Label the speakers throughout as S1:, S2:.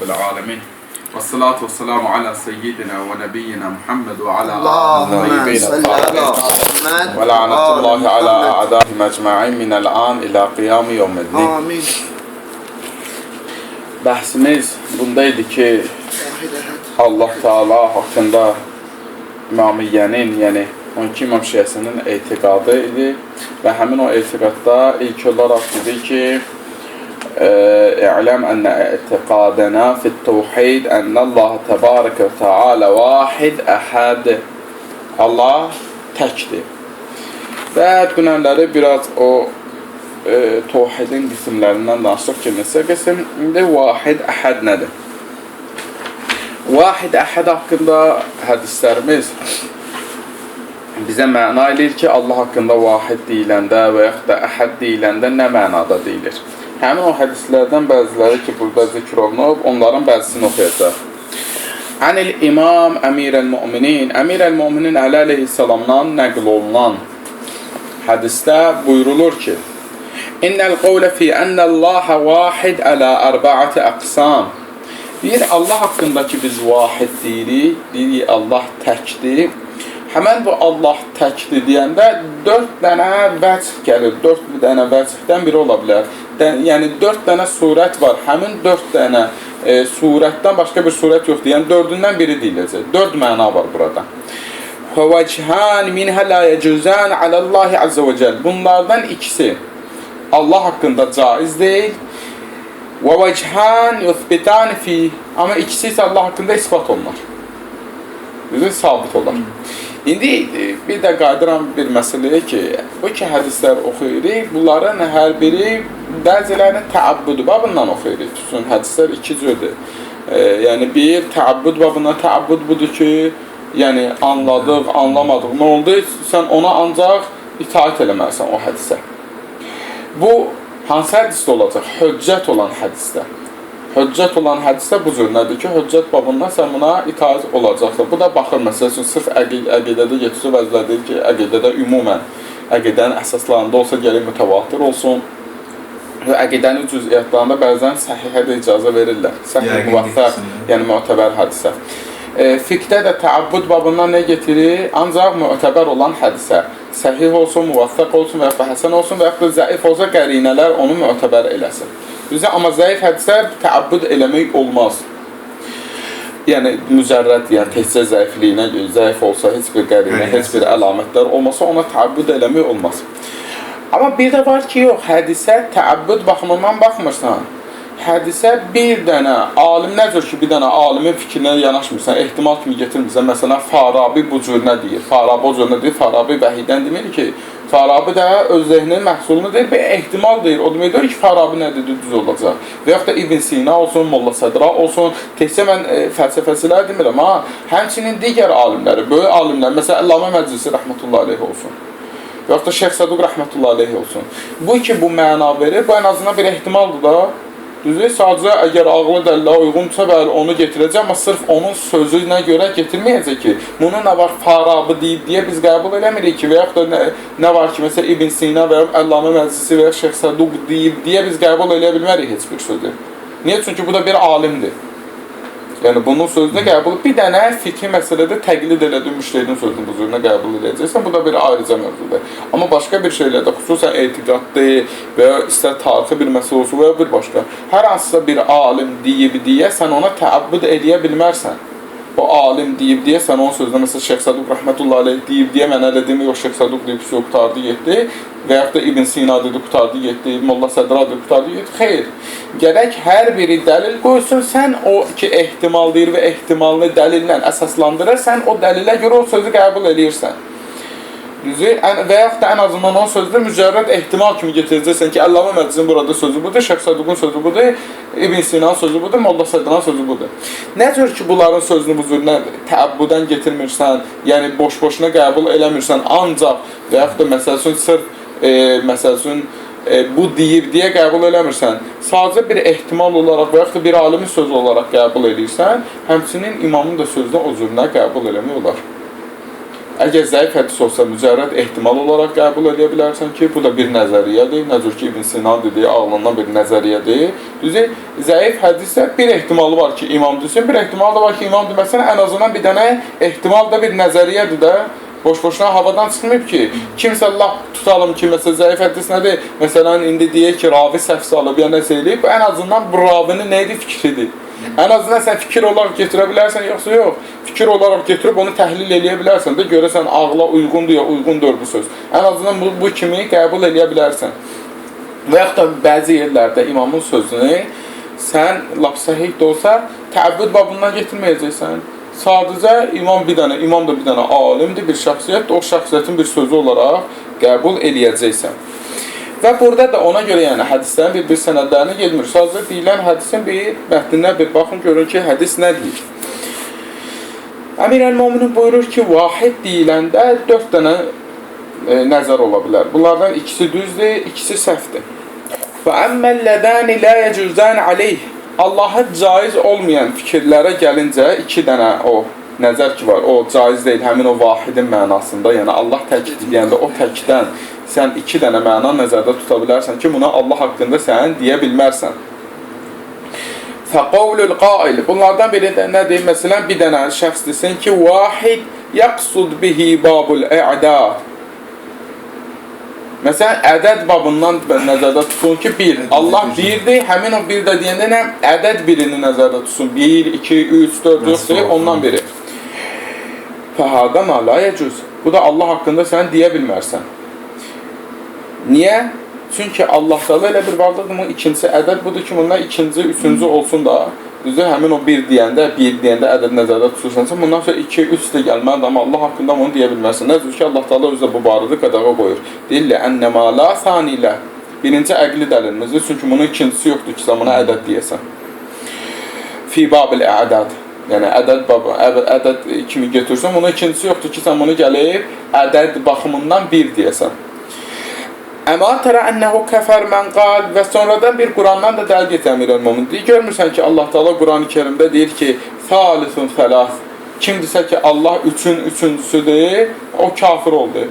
S1: Rabbil alemin. Ve salatu ve selamu ala seyyidina ve nebiyyina Muhammed ve ala
S2: Allahümme salli ala Muhammed
S1: ve la'natullahi ala a'dâhi mecma'in minel an ila qiyami yevmeddin.
S2: Amin.
S1: Bəhsimiz bundaydı ki, Allah Teala haqqında İmamiyyənin, yəni 12 İmam Şiəsinin etiqadı idi və həmin o etiqadda ilk olaraq dedi ki, İ'ləm ənə etiqadına fit-tevhid ənəllaha təbarəkə və təalə vahid əhəd. Allah təkdir. Və dünənləri biraz o tevhidin qismlərindən danışdıq ki, neçə qism? İndi vahid əhəd nədir? Vahid əhəd haqqında hədislərimiz bizə məna eləyir ki, Allah haqqında vahid deyiləndə və yaxud da əhəd deyiləndə nə mənada deyilir? Həmin o hədislərdən bəziləri ki, burada zikr olunub, onların bəzisini oxuyacaq. Anil İmam Əmirəl-Müminin, Əmirəl-Müminin Əli əleyhissalamdan nəql olunan hədisdə buyurulur ki, İnnəl qavlə fi ənəllaha vahid ələ ərbəəti əqsam. Deyir, Allah haqqında ki, biz vahid deyirik, Allah təkdir. Həmən bu Allah təkdir deyəndə 4 dənə vəcih gəlir, 4 dənə vəcihdən biri ola bilər. Yəni 4 dənə surət var, həmin 4 dənə surətdən başqa bir surət yoxdur, yəni 4-ündən biri deyiləcək. 4 məna var burada. Vəchan minhə la yəcüzən aləllahi əzzə və cəl. Bunlardan ikisi Allah haqqında caiz deyil. Və vəchan yuthbitan fi. Amma ikisi isə Allah haqqında ispat olunur. Düzü, sabit olar. İndi bir də qaydıram bir məsələyə ki, bu ki hədislər oxuyuruq, bunların hər biri bəzilərinin təəbbüdü babından oxuyuruq. Tutun, hədislər 2 cürdür. Yəni bir təəbbüd babından təəbbüd budur ki, yəni anladıq, anlamadıq, nə oldu? Sən ona ancaq itaat eləməlisən o hədisə. Bu hansı hədisdə olacaq? Höccət olan hədisdə. Höccət olan hədisdə bu cür nədir ki, höccət babından sən buna itaat olacaqdır. Bu da baxır, məsələ üçün, sırf əqidədə getirsə vəzlər deyir ki, əqidədə ümumən, əqidənin əsaslarında olsa gələk mütəvatir olsun. Əqidənin cüziyyətlərində bəzən səhihə də icazə verirlər. Səhih müvəffəq, yəni müətəbər hadisə. Fiqdə də təəbbüd babından nə getirir? Ancaq müətəbər olan hadisə. Səhih olsun, müvəffəq olsun və yaxud da həsən olsun və yaxud da zəif olsa qərinələr onu müətəbər eləsin. Düzə, amma zəif hədisə təəbbüd eləmək olmaz. Yəni, mücərrəd, yəni təhcə zəifliyinə görə, zəif olsa, heç bir qərinə, heç bir əlamətlər olmasa, ona təəbbüd eləmək olmaz. Amma bir də var ki, yox, hədisə təəbbüd baxımından baxmırsan. Hədisə bir dənə, alim nədir ki, bir dənə alimin fikrinə yanaşmırsan, ehtimal kimi getirmirsən. Məsələn, Farabi bu cür nə deyir? Farabi o cür nə deyir? Farabi vəhidən demir ki, Farabi də öz zehninin məhsulunu deyir və ehtimal deyir. O demək deyir ki, Farabi nə dedi, düz olacaq. Və yaxud da İbn Sina olsun, Molla Sədra olsun, təhcə mən fəlsəfəsilər demirəm, amma həmçinin digər alimləri, böyük alimlər, məsələn, Əllamə Məclisi rəhmətullahi aleyh olsun. Və yaxud da Şeyx Səduq rəhmətullahi aleyh olsun. Bu ki, bu məna verir, bu ən azından bir ehtimaldır da. Düzdür, sadəcə əgər ağlı dəlillə uyğundursa, bəli, onu getirəcək, amma sırf onun sözünə görə getirməyəcək ki, bunu nə var, Farabi deyib deyə biz qəbul eləmirik ki, və yaxud da nə var ki, məsələn, İbn Sina və yaxud Əllamə Məclisi və yaxud Şeyx Səduq deyib deyə biz qəbul eləyə bilmərik heç bir sözü. Niyə? Çünki bu da bir alimdir. Yəni, bunun sözünə qəbul, bir dənə fikri məsələdə təqlid elədiyim müştəhidin sözünü bu cürünə qəbul edəcəksən, bu da bir ayrıca mövzudur. Amma başqa bir şeylərdə, xüsusən etiqaddır və ya istər tarixi bir məsələ olsun və ya bir başqa, hər hansısa bir alim deyib deyə, sən ona təəbbüd eləyə bilmərsən. O alim deyib deyə, sən onun sözünə, məsələn, Şeyx Səduq rəhmətullahi aleyh deyib deyə, mən elə demək, o Şeyx Səduq deyib, qutardı, getdi və yaxud da İbn Sina dedi, qutardı, getdi, Molla Sədra dedi, qutardı, getdi. Xeyr, gərək hər biri dəlil qoysun, sən o ki, ehtimal deyir və ehtimalını dəlillə əsaslandırır, sən o dəlilə görə o sözü qəbul edirsən. Düzü, və yaxud da ən azından onun sözdə mücərrəd ehtimal kimi getirəcəksən ki, Əllamə Məclisin burada sözü budur, Şeyx Səduqun sözü budur, İbn Sina'nın sözü budur, Molla Sədranın sözü budur. Nə cür ki, bunların sözünü bu cürünə təəbbüdən getirmirsən, yəni boş-boşuna qəbul eləmirsən, ancaq və yaxud da məsəl üçün sırf, məsəl üçün bu deyib deyə qəbul eləmirsən, sadəcə bir ehtimal olaraq və yaxud da bir alimin sözü olaraq qəbul edirsən, həmçinin imamın da sözünü o cürünə qəbul eləmək olar. Əgər zəif hədis olsa, mücərrəd ehtimal olaraq qəbul edə bilərsən ki, bu da bir nəzəriyyədir. Nəzər ki, İbn Sinan dediyi ağlından bir nəzəriyyədir. Düzü, zəif hədisdə bir ehtimalı var ki, imam desin, bir ehtimal da var ki, imam deməsən, ən azından bir dənə ehtimal da bir nəzəriyyədir də. Boş-boşuna havadan çıxmayıb ki, kimsə laf tutalım ki, məsələn, zəif hədis nədir? Məsələn, indi deyək ki, ravi səhv salıb, ya nəsə eləyib, ən azından bu ravinin neydi? Fikridir. Ən azından sən fikir olaraq götürə bilərsən, yoxsa yox. Fikir olaraq götürüb onu təhlil eləyə bilərsən də, görəsən ağla uyğundur ya, uyğundur bu söz. Ən azından bu kimi qəbul eləyə bilərsən. Və yaxud da bəzi yerlərdə imamın sözünü sən laf səhih də olsa, təəbbüd babından getirməyəcəksən. Sadəcə imam da bir dənə alimdir, bir şəxsiyyətdir, o şəxsiyyətin bir sözü olaraq qəbul eləyəcəksən. Və burada da ona görə yəni hədislərin bir sənədlərini gelmir. Sadəcə deyilən hədisin bir mətninə bir baxın, görün ki, hədis nə deyir. Əmir el-Möminin buyurur ki, vahid deyiləndə 4 dənə nəzər ola bilər. Bunlardan ikisi düzdür, ikisi səhvdir. Və əmməlləzəni lə yəcüzən aleyh. Allaha caiz olmayan fikirlərə gəlincə 2 dənə o nəzər ki var, o caiz deyil, həmin o vahidin mənasında, yəni Allah təkdir deyəndə o təkdən sən 2 dənə məna nəzərdə tuta bilərsən ki, buna Allah haqqında sən deyə bilmərsən. Fəqavlül qail, bunlardan biri də nədir? Məsələn, bir dənə şəxs desin ki, vahid yəqsud bihi babul ə'dad. Məsələn, ədəd babından nəzərdə tutun ki, 1. Allah 1-dir, həmin o 1 də deyəndə nə? Ədəd birini nəzərdə tutsun. 1, 2, 3, 4, yoxdur, ondan biri. Fəhədə mə la yəcüz. Bu da Allah haqqında sən deyə bilmərsən. Niyə? Çünki Allah'da elə bir varlıqdır, bunun ikincisi ədəd budur ki, bundan ikinci, üçüncü olsun da, düzdür, həmin o 1 deyəndə ədəd nəzərdə tutursansa, bundan sonra 2, 3 də gəlməlidir, amma Allah haqqında bunu deyə bilmərsən. Nəzir ki, Allah Teala özü bu barədə qadağa qoyur. Deyirlər, ənnəmə la sanilə. Birinci əqli dəlilmizdir, çünki bunun ikincisi yoxdur ki, sən buna ədəd deyəsən. Fi babil ədəd. Yəni, ədəd kimi götürsən, bunun ikincisi yoxdur ki, sən bunu gəlib ədəd baxımından 1 deyəsən. Əmə tərə ənəhu kəfər mən qal və sonradan bir Qurandan da dəlq et Əmir el-Mömin deyir. Görmürsən ki, Allah Teala Quran-ı Kerimdə deyir ki, Salisun fələs. Kimdirsə ki, Allah 3-ün üçüncüsüdür, o kafir oldu.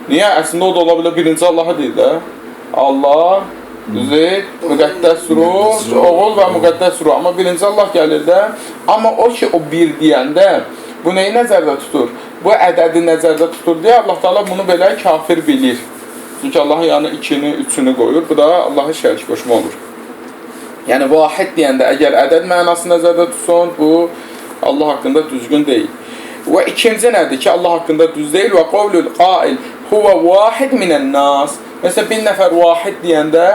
S1: Niyə? Əslində o da ola bilər, birinci Allah'a deyir də. Allah, düzü, müqəddəs ruh, oğul və müqəddəs ruh. Amma birinci Allah gəlir də. Amma o ki, o 1 deyəndə, bu neyi nəzərdə tutur? Bu ədədi nəzərdə tutur deyə Allah Teala bunu belə kafir bilir. Çünki Allahın yanı 2-ni, 3-ünü qoyur. Bu da Allah'a şərik qoşma olur. Yəni, vahid deyəndə, əgər ədəd mənası nəzərdə tutsun, bu Allah haqqında düzgün deyil. Və ikinci nədir ki, Allah haqqında düz deyil? Və qavlül qail huvə vahid minən nas. Məsələn, bir nəfər vahid deyəndə,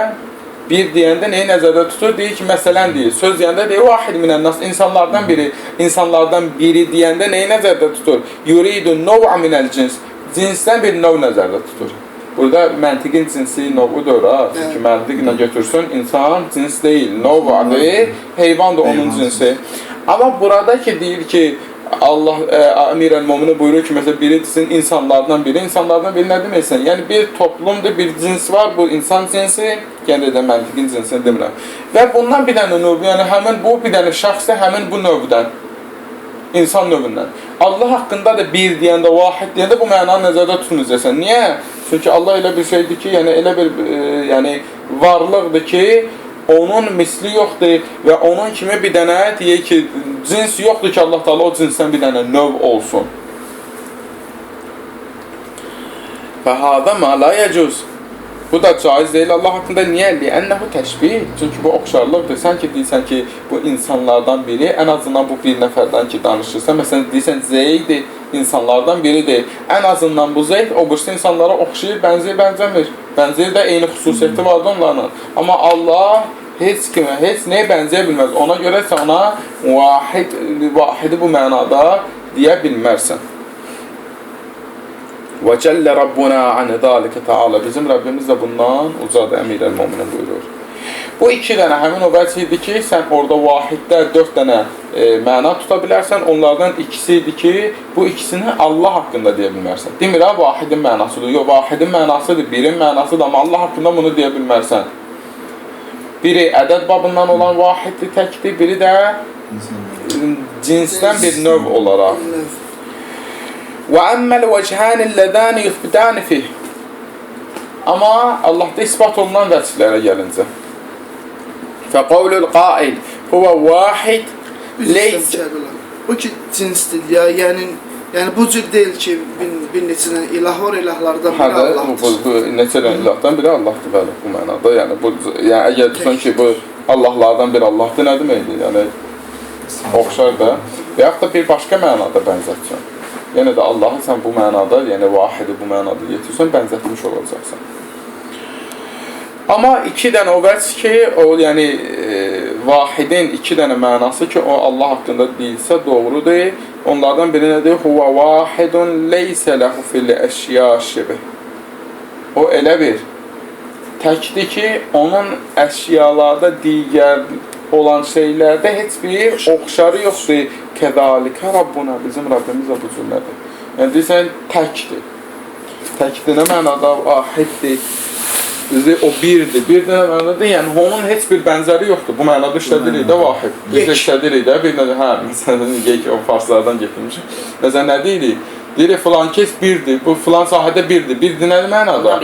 S1: bir deyəndə neyi nəzərdə tutur? Deyir ki, məsələn deyir, söz deyəndə deyir, vahid minən nas, insanlardan biri deyəndə neyi nəzərdə tutur? Yuridun nov'a minəl cins, cinsdən bir nov nəzərdə tutur. Burada məntiqin cinsi novudur, çünki məntiqlə götürsün, insan cins deyil, nov adı, heyvan da onun cinsi. Amma burada ki, deyir ki, Allah Əmir el-Mömini buyurur ki, məsələn, biri desin, insanlardan biri nə deməksən? Yəni, bir toplumdur, bir cins var, bu insan cinsi, yəni də məntiqin cinsini demirəm. Və bundan bir dənə növ, yəni həmin bu, bir dənə şəxsdə həmin bu növdən, insan növündən. Allah haqqında da 1 deyəndə, vahid deyəndə bu mənanı nəzərdə tutmayacaqsən. Niyə? Çünki Allah elə bir şeydir ki, yəni elə bir varlıqdır ki, onun misli yoxdur və onun kimi bir dənə deyək ki, cins yoxdur ki, Allah Teala o cinsdən bir dənə növ olsun. Fəhədə mə la yəcüz. Bu da caiz deyil Allah haqqında. Niyə? Lənnəhu təşbih. Çünki bu oxşarlıqdır. Sən ki, deyirsən ki, bu insanlardan biri, ən azından bu bir nəfərdən ki, danışırsan. Məsələn, deyirsən, Zeyd insanlardan biridir. Ən azından bu Zeyd o birisi insanlara oxşayır, bənzəmir. Bənzəyir də eyni xüsusiyyəti vardı onların. Amma Allah heç kimə, heç nəyə bənzəyə bilməz. Ona görə sən ona vahidi bu mənada deyə bilmərsən. Və cəllə Rabbuna anə dalikə taala. Bizim Rəbbimiz də bundan ucadır, Əmir el-Möminin buyurur. Bu 2 dənə həmin o vəcih idi ki, sən orada vahiddə 4 dənə məna tuta bilərsən. Onlardan ikisi idi ki, bu ikisini Allah haqqında deyə bilmərsən. Demir ha, vahidin mənasıdır. Yox, vahidin mənasıdır, birin mənasıdır, amma Allah haqqında bunu deyə bilmərsən. Biri ədəd babından olan vahiddir, təkdir, biri də cinsdən bir növ olaraq. Və əmməl vəcəhən illədəni yuthbidəni fih. Amma Allahda ispat olunan vəziflərə gəlincə. Fəqavlul qail huvə vahid leysə.
S2: O ki cinsdir ya, yəni bu cür deyil ki, bir neçə ilah var, ilahlardan biri Allahdır.
S1: Bu neçə ilahdan biri Allahdır, bəli, bu mənada. Yəni əgər desən ki, bu Allahlardan biri Allahdır, nə deməkdir? Yəni oxşar da. Və yaxud da bir başqa mənada bənzətsən. Yenə də Allahı sən bu mənada, yəni vahidi bu mənada yetirsən, bənzətmiş olacaqsan. Amma iki dənə o vəz ki, o yəni vahidin iki dənə mənası ki, o Allah haqqında deyilsə doğrudur. Onlardan biri nədir? Huvə vahidun leysə ləhu fil əşya şibih. O elə bir təkdir ki, onun əşyalarda digər olan şeylərdə heç bir oxşarı yoxdur. Kəzalikə Rabbuna, bizim Rabbimiz də bu cürlədir. Yəni deyirsən, təkdir. Təkdir nə mənada? Vahiddir. O birdir. Bir dənə mənada, yəni onun heç bir bənzəri yoxdur. Bu mənada işlədirik də vahid. Biz işlədirik də bir dənə, məsələn, o farslardan getirmişim. Məsələn, nə deyirik? Deyirik, filan kes birdir, bu filan sahədə birdir. Birdir nə mənada?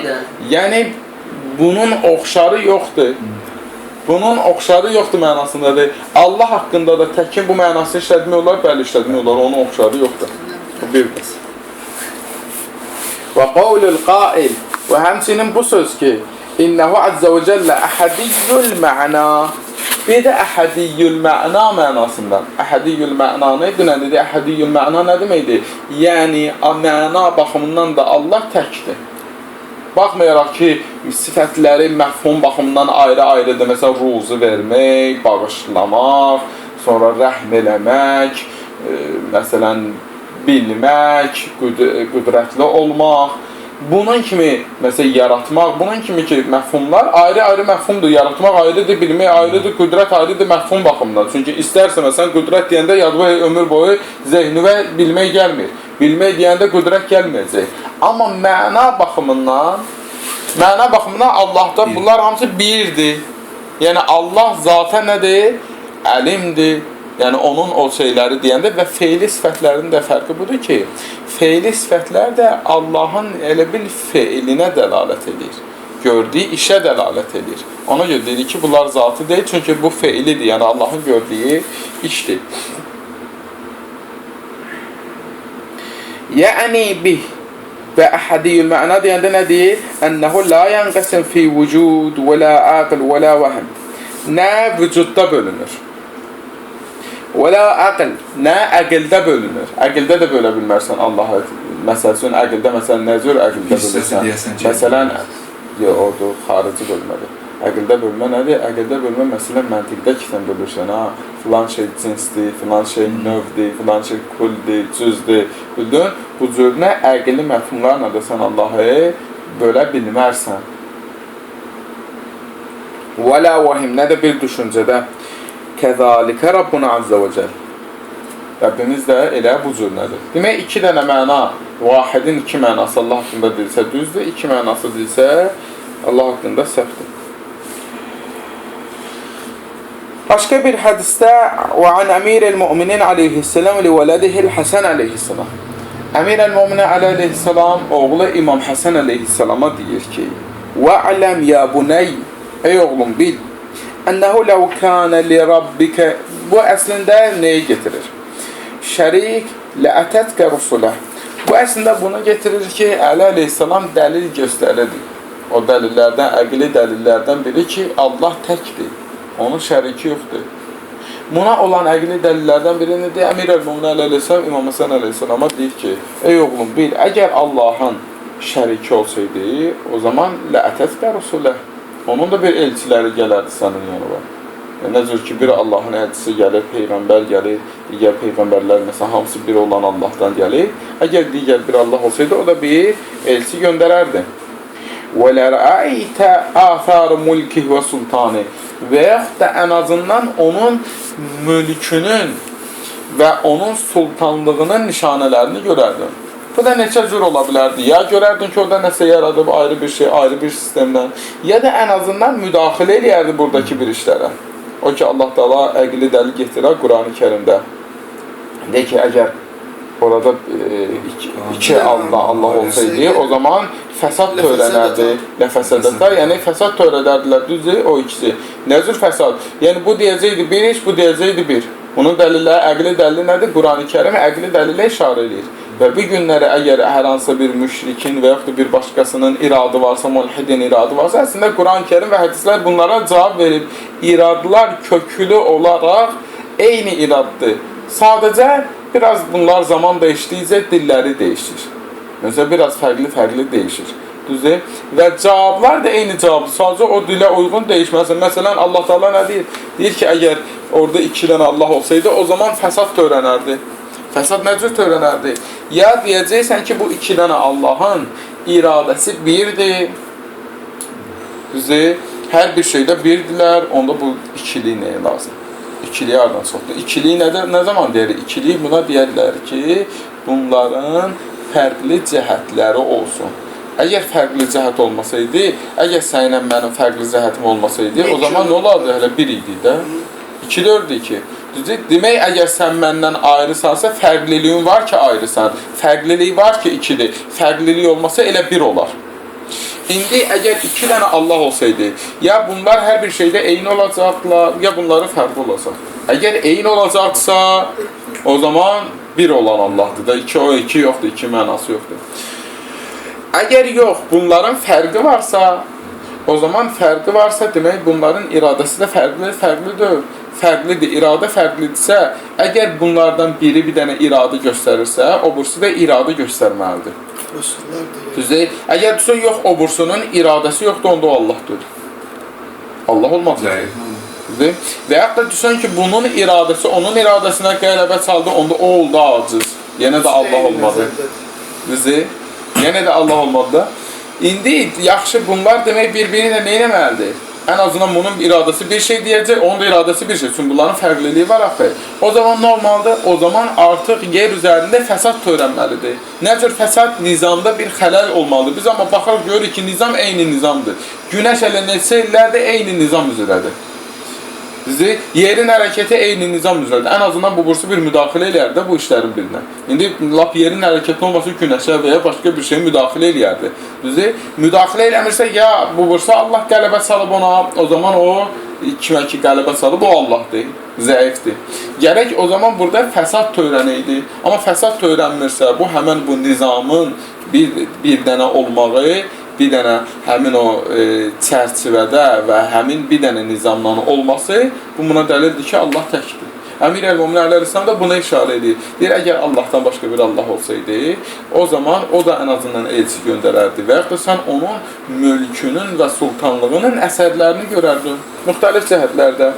S1: Yəni, bunun oxşarı yoxdur. Bunun oxşarı yoxdur mənasındadır. Allah haqqında da təkin bu mənasını işlətmək olar, bəli işlətmək olar. Onun oxşarı yoxdur. Bu birdir. Və qavlul qail. Və həmçinin bu söz ki, İnnəhu əzzə və cəllə əhədiyyül mə'na. Bir də əhədiyyül mə'na mənasından. Əhədiyyül mə'na nə dedik? Əhədiyyül mə'na nə deməkdir? Yəni, məna baxımından da Allah təkdir. Baxmayaraq ki, sifətləri məfhum baxımından ayrı-ayrıdır. Məsələn, ruzu vermək, bağışlamaq, sonra rəhm eləmək, məsələn, bilmək, qüdrətli olmaq. Bunun kimi, məsələn, yaratmaq, bunun kimi ki, məfhumlar ayrı-ayrı məfhumdur. Yaratmaq ayrıdır, bilmək ayrıdır, qüdrət ayrıdır məfhum baxımından. Çünki istərsə, məsələn, qüdrət deyəndə yadıva ömür boyu zehnivə bilmək gəlmir. Bilmək deyəndə qüdrət gəlməyəcək. Amma məna baxımından Allahda bunlar hamısı birdir. Yəni, Allah zata nədir? Əlimdir. Yəni, onun o şeyləri deyəndə və feili sifətlərinin də fərqi budur ki, feili sifətlər də Allahın elə bil feilinə dəlalət edir. Gördüyü işə dəlalət edir. Ona görə dedik ki, bunlar zatı deyil, çünki bu feilidir, yəni Allahın gördüyü işdir. Yəni bih və əhədiyyül mə'na deyəndə nə deyir? Ənəhu la yənqəsin fi vücud və la aql və la vəhm. Nə vücudda bölünür? Və la aql, nə əqildə bölünür? Əqildə də bölə bilmərsən Allah'a. Məsəl üçün, əqildə, məsələn, nə cür əqildə bölürsən? Məsələn, odur, xarici bölmədir. Əqildə bölmə nədir? Əqildə bölmə, məsələn, məntiqdə ki, sən bölürsən, filan şey cinsdir, filan şey növdir, filan şey kuldir, cüzdür. Bildin? Bu cür nə əqilli məfhumlarla da sən Allah'ı bölə bilmərsən. Və la vahim, nə də bir düşüncədə Kəzalikə Rabbuna əzzə və cəl. Rəbbimiz də elə bu cür nədir? Demək, iki dənə məna, vahidin iki mənası Allah haqqında deyilsə düzdür, iki mənası deyilsə Allah haqqında səhvdir. Başqa bir hədisdə və an əmirəl müminin aleyhisselam li vələdihil Həsən aleyhisselam. Əmirəl müminin aleyhisselam oğlu İmam Həsən aleyhisselama deyir ki, və'ləm ya buney, ey oğlum bil, Ənəhu ləv kənə li rabbikə. Bu əslində nəyi getirir? Şərik ləətətkə rusulə. Bu əslində bunu getirir ki, Əli əleyhissalam dəlil göstəridir. O dəlillərdən, əqli dəlillərdən biri ki, Allah təkdir. Onun şəriki yoxdur. Buna olan əqli dəlillərdən biri nədir? Əmir-əl-Müminin əleyhissalam İmam Həsən əleyhissalama deyir ki, ey oğlum bil, əgər Allahın şəriki olsaydı, o zaman ləətətkə rusulə. Onun da bir elçiləri gələrdi sənin yanına. Nə cür ki, bir Allahın elçisi gəlir, Peyğəmbər gəlir, digər Peyğəmbərlər, məsələn, hamısı bir olan Allahdan gəlir. Əgər digər bir Allah olsaydı, o da bir elçi göndərərdi. وَلَرَأَيْتَ آثَارُ مُلْكِهِ وَسُلْطَانِ Və yaxud da ən azından onun mülkünün və onun sultanlığının nişanələrini görərdin. Bu da neçə cür ola bilərdi. Ya görərdin ki, orada nəsə yaradıb, ayrı bir şey, ayrı bir sistemdən. Ya da ən azından müdaxilə eləyərdi buradakı bir işlərə. O ki, Allah Taala əqli dəlil gətirər Qurani Kərimdə. De ki, əgər orada iki Allah olsaydı, o zaman fəsad törənərdi. Ləfəsədətə, yəni fəsad törədərdilər, düzdür, o ikisi. Nə cür fəsad? Yəni bu deyəcəkdi bir iş, bu deyəcəkdi bir. Bunun dəlilləri, əqli dəlili nədir? Qurani Kərim əqli dəlilə işarə edir. Və bu günləri əgər hər hansı bir müşrikin və yaxud da bir başqasının iradı varsa, mulhidin iradı varsa, əslində Quran-ı Kərim və hədislər bunlara cavab verib. İradlar köklü olaraq eyni iraddır. Sadəcə biraz bunlar zaman değişdikcə dilləri değişir. Mesela biraz fərqli değişir. Düzdür? Və cavablar da eyni cavabdır. Sadəcə o dilə uyğun değişməsin. Məsələn, Allah Teala nə deyir? Deyir ki, əgər orada 2 dənə Allah olsaydı, o zaman fəsad törənərdi. Fəsad nə cür törənərdi? Ya deyəcəksən ki, bu 2 dənə Allahın iradəsi birdir. Düzdür? Hər bir şeydə birdirlər. Onda bu ikiliyi nəyə lazım? İkiliyi hardan çoxdur? İkiliyi nə zaman deyirik? İkiliyi buna deyərlər ki, bunların fərqli cəhətləri olsun. Əgər fərqli cəhət olmasaydı, əgər sənlə mənim fərqli cəhətim olmasaydı, o zaman nə olardı? Hələ bir idi də. 2-4-dür ki. Demək, əgər sən məndən ayrısansa, fərqliliyin var ki, ayrısan. Fərqlilik var ki, 2-dir. Fərqlilik olmasa elə 1 olar. İndi əgər 2 dənə Allah olsaydı, ya bunlar hər bir şeydə eyni olacaqlar, ya bunları fərqli olacaq. Əgər eyni olacaqsa, o zaman 1 olan Allahdır da, 2 o 2 yoxdur, 2 mənası yoxdur. Əgər yox, bunların fərqi varsa, o zaman fərqi varsa, demək bunların iradəsi də fərqlidir. Fərqlidir, iradə fərqlidirsə, əgər bunlardan biri bir dənə iradə göstərirsə, o bursu da iradə göstərməlidir. Düzdür? Əgər düşün, yox, o bursunun iradəsi yoxdur, onda o Allahdır. Allah olmaz. Düzdür? Və yaxud da düşün ki, bunun iradəsi onun iradəsinə qələbə çaldı, onda o oldu aciz. Yenə də Allah olmadı. Düzdür? Yenə də Allah olmadı da. İndi yaxşı, bunlar demək bir-birinə nə eləməlidir? Ən azından bunun iradəsi bir şey deyəcək, onun da iradəsi bir şey. Çünki bunların fərqliliyi var axı. O zaman normaldır, o zaman artıq yer üzərində fəsad törənməlidir. Nə cür fəsad? Nizamda bir xələl olmalıdır. Biz amma baxaq görürük ki, nizam eyni nizamdır. Günəş elə neçə illərdə eyni nizam üzrədir. Yerin hərəkəti eyni nizam üzrədir. Ən azından bu bursu bir müdaxilə eləyərdi bu işlərin birinə. İndi lap yerin hərəkəti olması günəşə və ya başqa bir şey müdaxilə eləyərdi. Düzdür? Müdaxilə eləmirsə, ya bu bursa Allah qələbə salıb ona, o zaman o kimə ki qələbə salıb, o Allahdır, zəifdir. Gərək o zaman burada fəsad törənəydi. Amma fəsad törənmirsə, bu həmən bu nizamın bir dənə olmağı, bir dənə həmin o çərçivədə və həmin bir dənə nizamdan olması, bu buna dəlildir ki, Allah təkdir. Əmir Əl-Mömin Əleyhisselam da buna işarə edir. Deyir, əgər Allahdan başqa bir Allah olsaydı, o zaman o da ən azından elçi göndərərdi və yaxud da sən onun mülkünün və sultanlığının əsərlərini görərdin. Müxtəlif cəhətlərdə.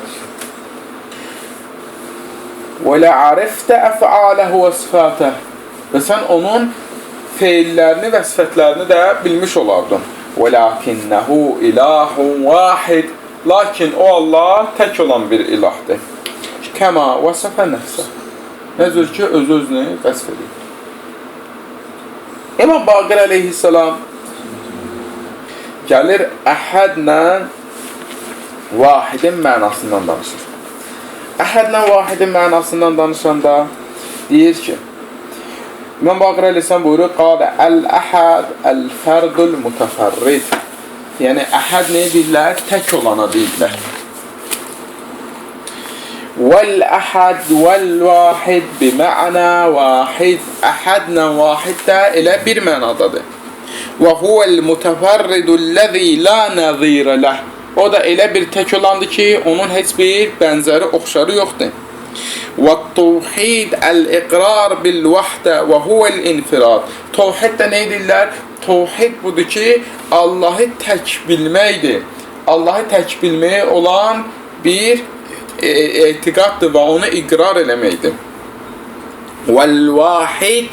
S1: وَلَعَرِفْتَ أَفْعَالَهُ وَصِفَاتَهُ Və sən onun feillərini və sifətlərini də bilmiş olardın. وَلَكِنَّهُ إِلَٰهٌ وَاحِدٌ Lakin o Allah tək olan bir ilahdır. Kəma vəsəfə nəfsə. Necə ki, öz-özünü vəsf edir. İmam Baqir əleyhissalam gəlir əhədlə vahidin mənasından danışır. Əhədlə vahidin mənasından danışanda deyir ki, İmam Baqir əleyhissalam buyurur, qalə əl-əhəd əl-fərdul mutəfərrid. Yəni, əhəd nə deyirlər? Tək olana deyirlər. Vəl-əhəd vəl-vahid bimə'na vahid. Əhədlə vahid də elə bir mənadadır. Və huvəl-mutəfərridul-ləzi la nəzirə ləh. O da elə bir tək olandır ki, onun heç bir bənzəri, oxşarı yoxdur. Və-təvhid əl-iqrar bil-vahdə və huvəl-infirad. Təvhid də nə deyirlər? Təvhid budur ki, Allahı tək bilməkdir. Allahı tək bilməyə olan bir etiqaddır və onu iqrar eləməkdir. Vəl-vahid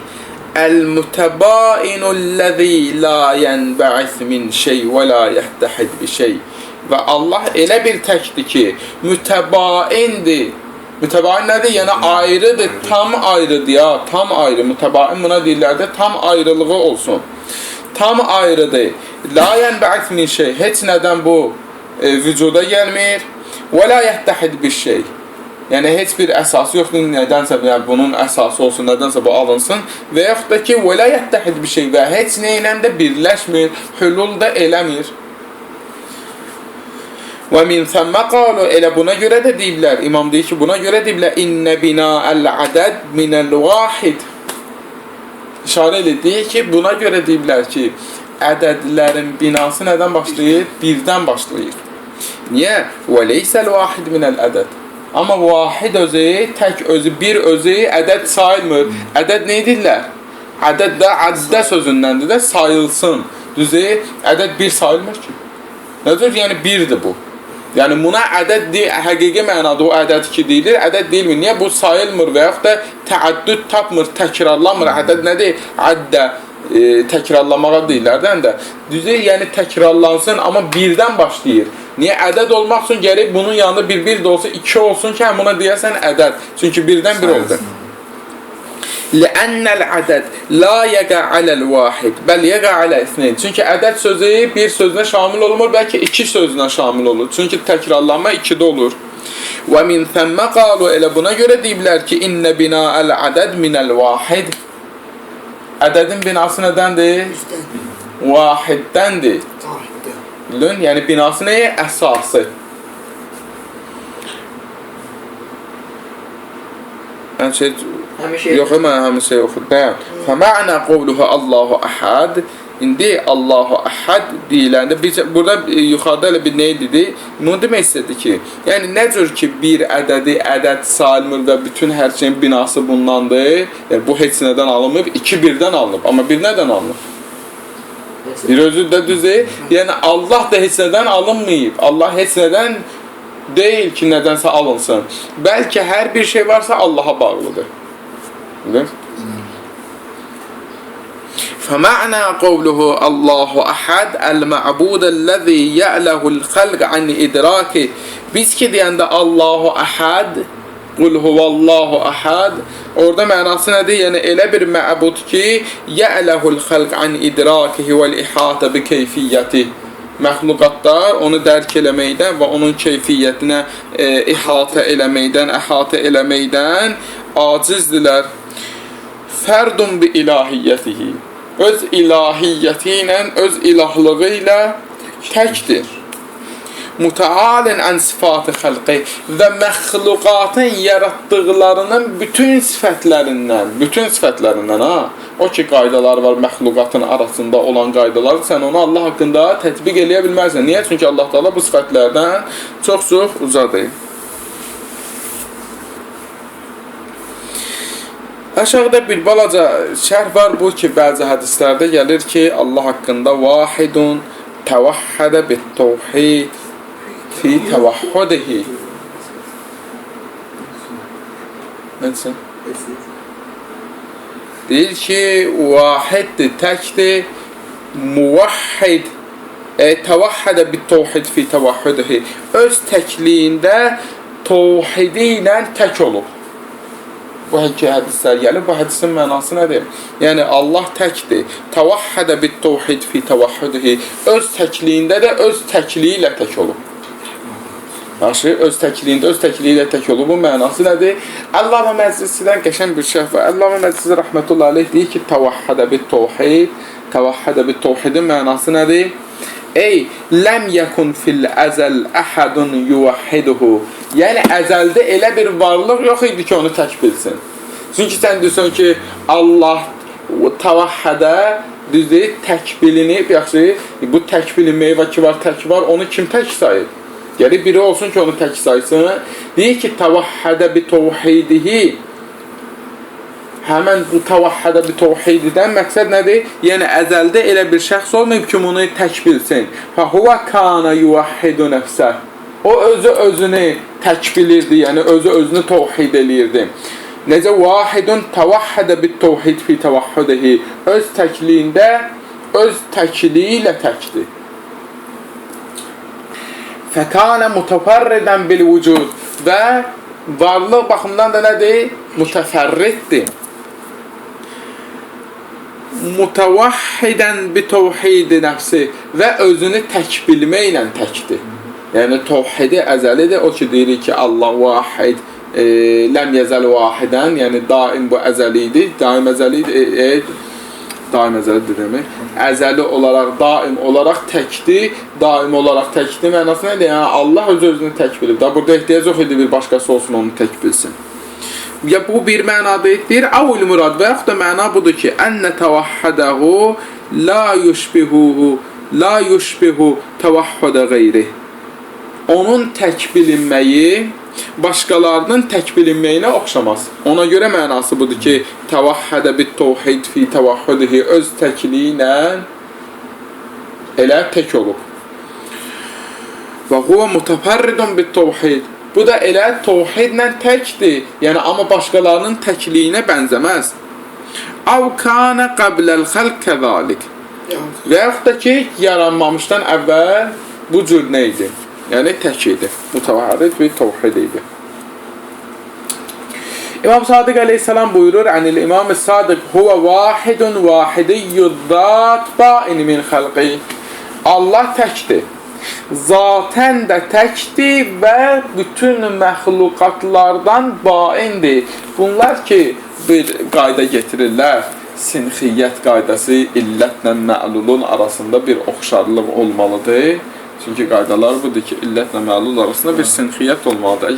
S1: əl-mütəbainul-ləzi la yənbə'is min şey və la yəhtəhid bi şey. Və Allah elə bir təkdir ki, mütəbaindir. Mütəbain nədir? Yəni ayrıdır, tam ayrıdır ya, tam ayrı. Mütəbain buna deyirlər də tam ayrılığı olsun. Tam ayrıdır. La yənbə'is min şey. Heç nədən bu vücuda gəlmir. Və la yəhtəhid bir şey. Yəni heç bir əsası yoxdur, nədənsə yəni bunun əsası olsun, nədənsə bu alınsın və yaxud da ki, və la yəttəhid bir şey və heç nə ilə də birləşmir, hülul da eləmir. Və min thəmmə qalu, elə buna görə də deyiblər, imam deyir ki, buna görə deyiblər, innə bina'əl ədəd minəl vahid. İşarə ilə deyir ki, buna görə deyiblər ki, ədədlərin binası nədən başlayır? Birdən başlayır. Niyə? Və leysəl vahid minəl ədəd. Amma vahid özü, tək özü, bir özü ədəd sayılmır. Ədəd nə edirlər? Ədəd də əddə sözündəndir də sayılsın. Düzü, ədəd bir sayılmır ki. Nədir? Yəni birdir bu. Yəni buna ədəd həqiqi mənada o ədəd ki deyilir, ədəd deyilmir. Niyə? Bu sayılmır və yaxud da təəddüd tapmır, təkrarlanmır. Ədəd nədir? Əddə təkrarlamağa deyirlərdən də. Düzü, yəni təkrarlansın, amma birdən başlayır. Niyə? Ədəd olmaq üçün gərək bunun yanında bir də olsa 2 olsun ki, həm buna deyəsən ədəd. Çünki birdən bir oldu. لأن العدد لا يقع على الواحد بل يقع على اثنين. Çünki ədəd sözü bir sözünə şamil olmur, bəlkə 2 sözünə şamil olur. Çünki təkrarlanma 2-də olur. Və min thəmmə qalu, elə buna görə deyiblər ki, innə bina'əl ədəd minəl vahid. Ədədin binası nədəndir? Vahiddəndir. Bilin, yəni binası nəyə? Əsası. Yox, mən həmin şey oxudum. Fəmə'nə qovluhu Allahu əhəd. İndi Allahu əhəd deyiləndə, burada yuxarıda elə bir neydi? Bunu demək istədi ki, yəni nə cür ki bir ədədi ədəd sayılmır və bütün hər şeyin binası bundandır, yəni bu heç nədən alınmır, 2 birdən alınıb, amma bir nədən alınıb? Bir özü də düzey, yəni Allah da heç nədən alınmayıb, Allah heç nədən deyil ki, nədənsə alınsın. Bəlkə hər bir şey varsa Allaha bağlıdır. Bilir? فَمَعْنَا قَوْلُهُ اللّٰهُ أَحَدْ الْمَعْبُودَ الَّذِي يَعْلَهُ الْخَلْقَ عَنْ إِدْرَاكِ. Biz ki deyəndə Allahu Ahad, Qul huvallahu ahad, orada mənası nədir? Yəni elə bir məbud ki, ya'lahul xalq an idrakihi vel ihata bi keyfiyyati. Məxluqatlar onu dərk eləməkdən və onun keyfiyyətinə ihata eləməkdən acizdirlər. Fərdun bi ilahiyyətihi. Öz ilahiyyəti ilə, öz ilahlığı ilə təkdir. Mutaalin ən sıfatı xəlqi və məxluqatın yaratdıqlarının bütün sifətlərindən ha. O ki qaydalar var məxluqatın arasında olan qaydalar, sən onu Allah haqqında tətbiq eləyə bilməzsən. Niyə? Çünki Allah Taala bu sifətlərdən çox uzadır. Aşağıda bir balaca şərh var bu ki, bəzi hədislərdə gəlir ki, Allah haqqında vahidun təvahhədə bit-təvhid fi təvahhudihi. Nədir? Deyir ki, vahiddir, təkdir, muvahhid, təvahhədə bit-təvhid fi təvahhudihi. Öz təkliyində təvhidi ilə tək olub. Bu hədislər gəlir, bu hədisin mənası nədir? Yəni, Allah təkdir. Təvahhədə bit-təvhid fi təvahhudihi. Öz təkliyində də öz təkliyi ilə tək olub. Yaxşı, öz təkliyində, öz təkliyi ilə tək olub. Bu mənası nədir? Allama Məclisidən qəşən bir şey var. Allama Məclisi rəhmətullah aleyh deyir ki, təvahhədə bit-təvhid. Təvahhədə bit-təvhidin mənası nədir? Ey, ləm yəkun fil əzəl əhədun yuvahhiduhu. Yəni, əzəldə elə bir varlıq yox idi ki, onu tək bilsin. Çünki sən deyirsən ki, Allah təvahhədə düzdür, tək bilinib, yaxşı, bu tək bilinməyi və ki var, tək var, onu kim tək sayır? Gəlir biri olsun ki, onu tək saysın. Deyir ki, təvahhədə bi təvhidihi. Həmən bu təvahhədə bi təvhididən məqsəd nədir? Yəni, əzəldə elə bir şəxs olmayıb ki, bunu tək bilsin. Fə huvə kana yuvahhidu nəfsə. O özünü tək bilirdi, yəni özünü təvhid eləyirdi. Necə vahidun təvahhədə bi təvhid fi təvahhudihi. Öz təkliyində, öz təkliyi ilə təkdir. Fəkana mutəfərridən bil vücud. Və varlıq baxımdan da nədir? Mütəfərriddir. Mutəvahhidən bi təvhidi nəfsi. Və özünü tək bilməklə təkdir. Yəni, təvhidi əzəlidir. O ki, deyirik ki, Allah vahid, ləm yəzəl vahidən, yəni daim bu əzəlidir, daim əzəlidir, daim əzəlidir demək. Əzəli olaraq, daim olaraq təkdir, daim olaraq təkdir mənası nədir? Yəni Allah öz-özünü tək bilib. Da burada ehtiyac yox idi bir başqası olsun onu tək bilsin. Ya bu bir mənadır. Bir avul murad və yaxud da məna budur ki, ənə təvahhədəhu la yushbihu təvahhədə qeyri. Onun tək bilinməyi başqalarının tək bilinməyinə oxşamaz. Ona görə mənası budur ki, təvahhədə bit-təvhid fi təvahhüdihi öz təkliyi ilə elə tək olub. Və huwa mutafarridun bit-təvhid. Bu da elə təvhidlə təkdir. Yəni amma başqalarının təkliyinə bənzəməz. Aw kana qabləl xalq kəzalik. Və yaxud da ki, yaranmamışdan əvvəl bu cür nə idi? Yəni tək idi. Mutafarrid bir təvhid idi. İmam Sadiq əleyhissalam buyurur: "Anil İmam Sadiq huwa vahidun vahidiyyuzzat ba'in min xalqi." Allah təkdir. Zatən də təkdir və bütün məxluqatlardan baindir. Bunlar ki, bir qayda getirirlər, sinxiyyət qaydası illətlə mə'lulun arasında bir oxşarlıq olmalıdır. Çünki qaydalar budur ki, illətlə mə'lul arasında bir sinxiyyət olmalıdır.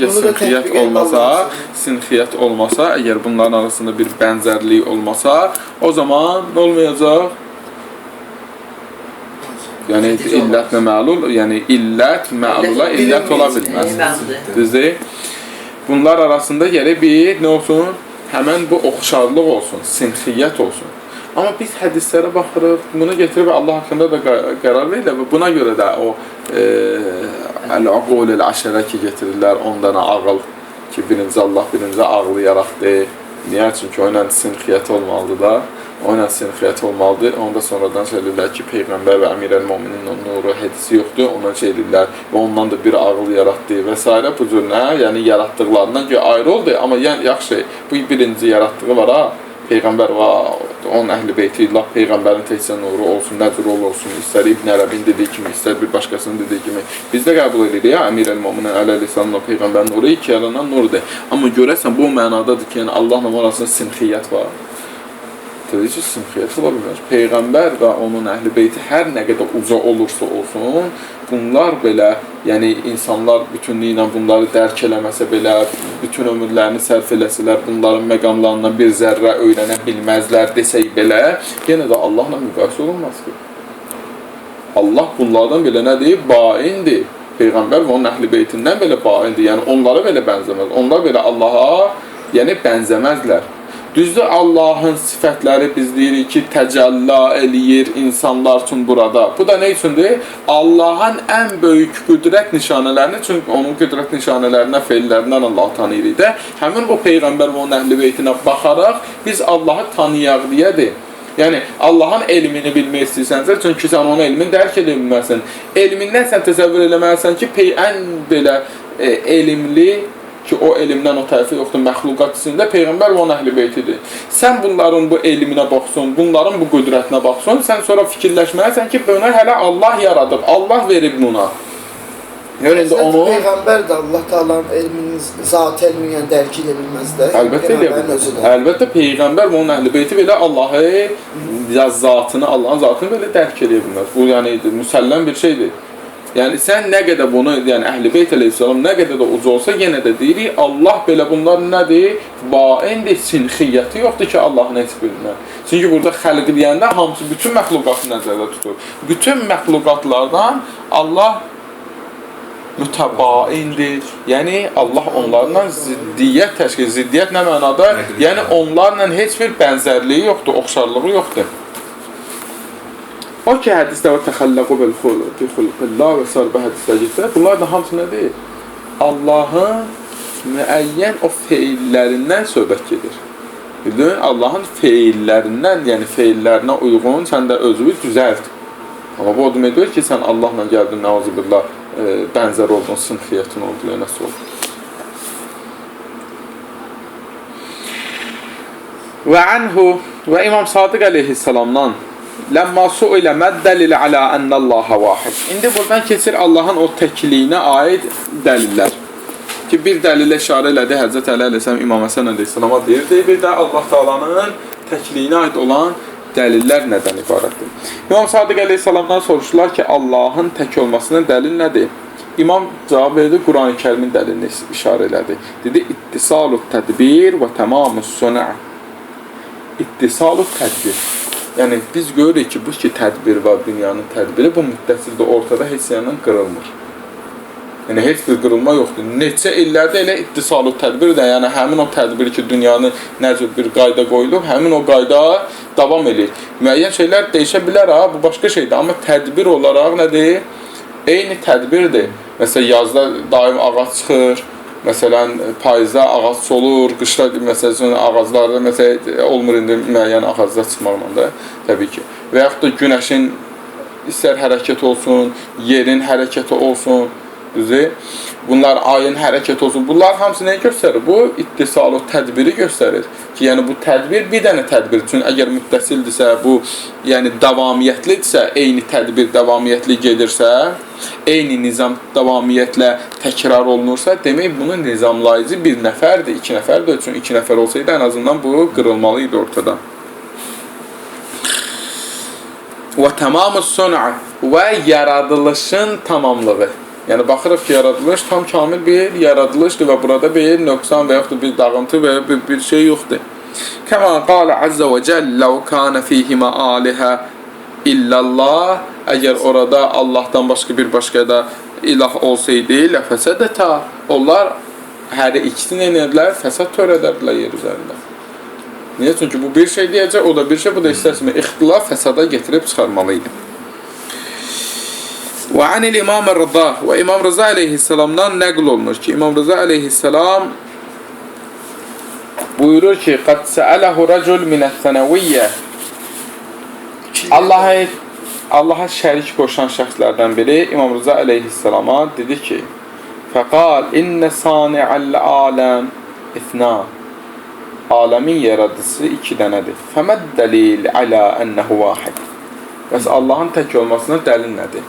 S1: Sinxiyyət olmasa, əgər bunların arasında bir bənzərlik olmasa, o zaman nə olmayacaq? Yəni illətlə məlul, yəni illət məlula illət ola bilməz. Düzdür? Bunlar arasında gərək bir nə olsun? Həmən bu oxşarlıq olsun, sinxiyyət olsun. Amma biz hədislərə baxırıq, bunu getirib Allah haqqında da qərar verirlər və buna görə də o əl-əqul əl-əşərə ki getirirlər, ondan ağıl ki, birinci Allah birinci ağlı yaratdı. Niyə? Çünki o ilə sinxiyyət olmalıdır da. O ilə sinxiyyət olmalıdır. Onda sonradan söylürlər ki, Peyğəmbər və Əmirəl-Möminin nuru hədisi yoxdur. Ona deyirlər və ondan da bir ağıl yaratdı və s. Bu cür nə? Yəni yaratdıqlarından ki, ayrı oldu. Amma yaxşı, bu birinci yaratdığı var ha. Peyğəmbər var, onun əhl-i beyti, Allah Peyğəmbərin təkcə nuru olsun, nə cür olsun, istər İbn Ərəbin dediyi kimi, istər bir başqasının dediyi kimi. Biz də qəbul edirik ya, Əmirəl-Möminin əleyhissalamla Peyğəmbərin nuru iki yaranan nurdur. Amma görəsən bu mənadadır ki, yəni Allahla arasında sinxiyyət var. Təbii ki, sinxiyyət ola bilmez. Peyğəmbər və onun əhl-i beyti hər nə qədər uca olursa olsun, bunlar belə, yəni insanlar bütünlüyü ilə bunları dərk eləməsə belə, bütün ömürlərini sərf eləsələr, bunların məqamlarından bir zərrə öyrənə bilməzlər desək belə, yenə də Allahla müqayisə olunmaz ki. Allah bunlardan belə nədir? Baindir. Peyğəmbər və onun əhl-i beytindən belə baindir. Yəni onlara belə bənzəməz. Onlar belə Allaha bənzəməzlər. Düzdür, Allahın sifətləri biz deyirik ki, təcəllə eləyir insanlar üçün burada. Bu da nə üçündür? Allahın ən böyük qüdrət nişanələrini, çünki onun qüdrət nişanələrinə, feillərindən Allah tanıyırıq da. Həmin o Peyğəmbər və onun əhl-i beytinə baxaraq biz Allahı tanıyaq deyədir. Yəni, Allahın elmini bilmək istəyirsənsə, çünki sən onun elmini dərk edə bilməlisən. Elmindən sən təsəvvür eləməlisən ki, ən belə elmli, ki o elmdən o tərəfi yoxdur, məxluqat içində Peyğəmbər və onun əhl-i beytidir. Sən bunların bu elminə baxsın, bunların bu qüdrətinə baxsın, sən sonra fikirləşməlisən ki, bunu hələ Allah yaradıb, Allah verib buna. Yəni, onu...
S2: Peyğəmbər də Allah Taala'nın elmini, zat elmini yəni dərk edə bilməzdir.
S1: Əlbəttə edə bilməz. Əlbəttə Peyğəmbər və onun əhl-i beyti belə Allahı, zatını, Allahın zatını belə dərk edə bilməz. Bu, yəni, müsəlləm bir şeydir. Yəni sən nə qədər bunu, yəni Əhl-i Beyt əleyhissalam nə qədər də uca olsa, yenə də deyirik, Allah belə bunlar nədir? Baindir, sinxiyyəti yoxdur ki, Allahın heç bilinə. Çünki burada xəlq deyəndə hamısı bütün məxluqatı nəzərdə tutur. Bütün məxluqatlardan Allah mütəbaindir. Yəni Allah onlarla ziddiyyət təşkil, ziddiyyət nə mənada? Yəni onlarla heç bir bənzərliyi yoxdur, oxşarlığı yoxdur. O ki, hədisdə və təxəlləqu bil-xulqillah və sarbə hədisdə getsə, bunlar da hamısı nədir? Allahın müəyyən o feillərindən söhbət gedir. Bildin? Allahın feillərindən, yəni feillərinə uyğun sən də özünü düzəlt. Amma bu o demək deyil ki, sən Allahla gəldin, nəvazibillah, bənzər oldun, sinxiyyətin oldu, nəsə oldu. Və anhu və İmam Sadiq əleyhissalamdan Ləmmə su'ilə məddəlil alə ənəllaha vahid. İndi buradan keçir Allahın o təkliyinə aid dəlillər. ki, bir dəlilə işarə elədi Həzrət Əli əleyhissalam İmam Həsən əleyhissalama deyirdi. Bir də Allah Taala'nın təkliyinə aid olan dəlillər nədən ibarətdir? İmam Sadiq əleyhissalamdan soruşdular ki, Allahın tək olmasının dəlil nədir? İmam cavab verdi, Quran-ı Kərimin dəlilini işarə elədi. Dedi, ittisalut tədbir və təmamus suna. İttisalut tədbir. Yəni, biz görürük ki, bu ki, tədbir var, dünyanın tədbiri, bu müddətildə ortada heç yandan qırılmır. Yəni, heç bir qırılma yoxdur. Neçə illərdə elə ittisalut tədbir də, yəni, həmin o tədbir ki, dünyanı necə bir qayda qoyulub, həmin o qayda davam edir. Müəyyən şeylər dəyişə bilər, ha, bu başqa şeydir. Amma tədbir olaraq nədir? Eyni tədbirdir. Məsələn, yazda daim ağac çıxır, məsələn, payızda ağac solur, qışda məsələn, ağaclarda məsələn, olmur indi müəyyən ağaclar çıxmaqla, təbii ki. Və yaxud da günəşin istər hərəkət olsun, yerin hərəkəti olsun, düzü, bunlar ayın hərəkəti olsun. Bunlar hamısı nəyi göstərir? Bu, ittisalı tədbiri göstərir ki, yəni bu tədbir bir dənə tədbir üçün, əgər müttəsildirsə, bu, yəni davamiyyətlidirsə, eyni tədbir davamiyyətli gedirsə, eyni nizam davamiyyətlə təkrar olunursa, demək bunun nizamlayıcı bir nəfərdir, 2 nəfərdir. Üçün 2 nəfər olsaydı, ən azından bu qırılmalıydı ortada. Və təmamus suna və yaradılışın tamamlığı. Yəni, baxırıq ki, yaradılış tam kamil bir yaradılışdır və burada bir nöqsan və yaxud bir dağıntı və bir şey yoxdur. Kəmə qalə əzzə və cəll, ləv kənə fihimə alihə illallah, əgər orada Allahdan başqa bir başqa da ilah olsaydı, ləfəsədətə, onlar hər ikisini edərlər, fəsad törədərdilər yer üzərində. Niyə? Çünki bu bir şey deyəcək, o da bir şey, bu da istəsmə ixtilaf fəsada getirib çıxarmalıydı. Və anil İmam Rıza və İmam Rıza əleyhissalamdan nəql olunur ki, İmam Rıza əleyhissalam buyurur ki, qad səələhu rəcul minəs-sənəviyyə, Allaha şərik qoşan şəxslərdən biri İmam Rıza əleyhissalama dedi ki, fəqal innə sani'əl aləm ithnan, aləmin yaradıcısı 2 dənədir. Fəməd dəlil alə ənəhu vahid. Bəs Allahın tək olmasına dəlil nədir?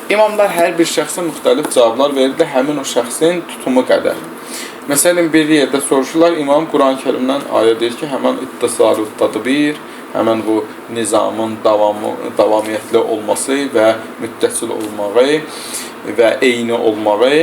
S1: İmamlar hər bir şəxsə müxtəlif cavablar verirdi, həmin o şəxsin tutumu qədər. Məsələn, bir yerdə soruşurlar, İmam Quran-ı Kərimdən ayə deyir ki, həmən ittisalut tədbir, həmən bu nizamın davamiyyətli olması və müttəsil olmağı və eyni olmağı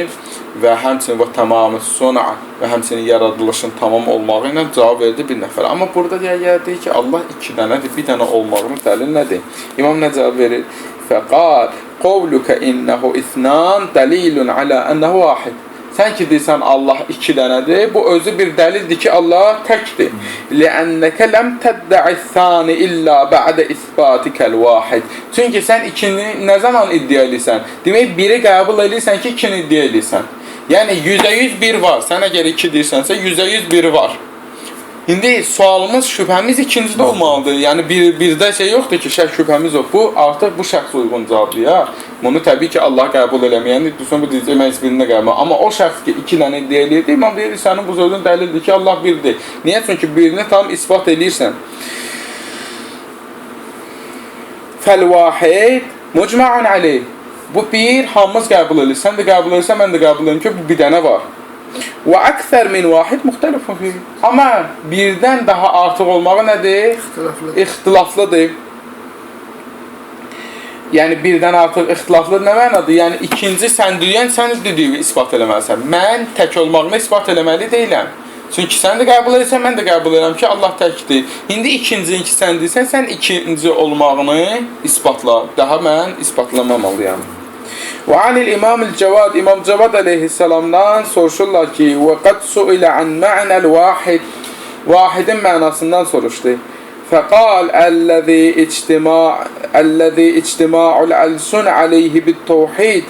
S1: və həmçinin və tamamı sona və həmçinin yaradılışın tamam olmağı ilə cavab verdi bir nəfər. Amma burada deyir ki, Allah 2 dənədir, bir dənə olmağının dəlil nədir? İmam nə cavab verir? Fəqal, qovlukə innəhu ithnan dəlilun alə ənəhu vahid. Sən ki deyirsən Allah 2 dənədir, bu özü bir dəlildir ki, Allah təkdir. Ləənnəkə ləm təddə'i-thani illə bə'də isbatikəl vahid. Çünki sən 2-ni nə zaman iddia edirsən? Demək, 1-i qəbul edirsən ki, 2-ni iddia edirsən. Yəni, 100% 1 var. Sən əgər 2 deyirsənsə, 100% 1 var. İndi sualımız, şübhəmiz 2-cidə olmalıdır. Yəni, birdə şey yoxdur ki, şübhəmiz yox. Bu, artıq bu şəxs uyğun cavabdır ya. Bunu təbii ki, Allah qəbul eləməyən, bu deyəcək, mən hiçbirini qəbul. Amma o şəxs ki, 2 dənə iddia eləyirdi, İmam deyir, sənin bu sözün dəlildir ki, Allah 1-dir. Niyə? Çünki birini tam isbat eləyirsən. Fəl-vahid mucma'un aleyh. Bu bir, hamımız qəbul edir. Sən də qəbul edirsən, mən də qəbul edirəm ki, bu bir dənə var. Və əksər min vahid müxtəlifun fih. Amma birdən daha artıq olmağı nədir? İxtilaflıdır. Yəni birdən artıq ixtilaflı nə mənadır? Yəni ikinci sən deyən, sən dediyi isbat eləməlisən. Mən tək olmağını isbat eləməli deyiləm. Çünki sən də qəbul edirsən, mən də qəbul edirəm ki, Allah təkdir. İndi ikincini ki sən deyirsən, sən ikinci olmağını isbatla. Daha mən isbatlamamalıyam. Və anil İmam-ül Cavad, İmam Cavad əleyhissalamdan soruşurlar ki, və qad suilə an ma'nəl vahid, vahidin mənasından soruşdu. Fəqal əlləzi ictima'ul əlsun aleyhi bit-tevhid,